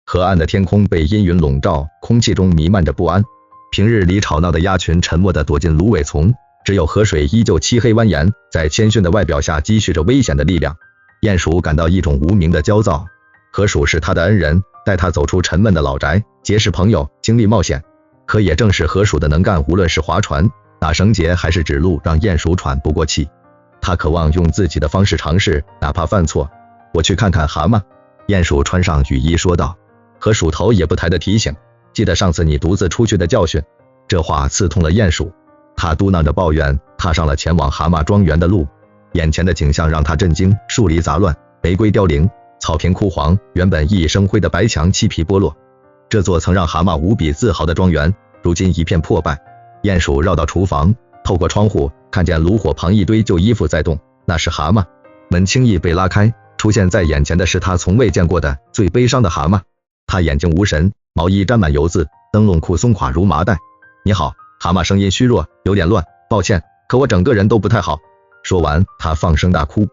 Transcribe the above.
河岸的天空被阴云笼罩，空气中弥漫着不安。平日里吵闹的鸭群沉默地躲进芦苇丛，只有河水依旧漆黑蜿蜒，在谦逊的外表下积蓄着危险的力量。鼹鼠感到一种无名的焦躁，河鼠是他的恩人，带他走出沉闷的老宅，结识朋友，经历冒险。可也正是河鼠的能干，无论是划船、打绳结还是指路，让鼹鼠喘不过气。他渴望用自己的方式尝试，哪怕犯错。我去看看蛤蟆。鼹鼠穿上雨衣说道。河鼠头也不抬地提醒，记得上次你独自出去的教训。这话刺痛了鼹鼠，他嘟囔着抱怨，踏上了前往蛤蟆庄园的路。眼前的景象让他震惊，树篱杂乱，玫瑰凋零，草坪枯黄，原本熠熠生辉的白墙漆皮剥落。这座曾让蛤蟆无比自豪的庄园，如今一片破败。鼹鼠绕到厨房，透过窗户看见炉火旁一堆旧衣服在动，那是蛤蟆。门轻易被拉开，出现在眼前的是他从未见过的最悲伤的蛤蟆。他眼睛无神，毛衣沾满油渍，灯笼裤松垮如麻袋。你好，蛤蟆声音虚弱，有点乱，抱歉，可我整个人都不太好。说完，他放声大哭。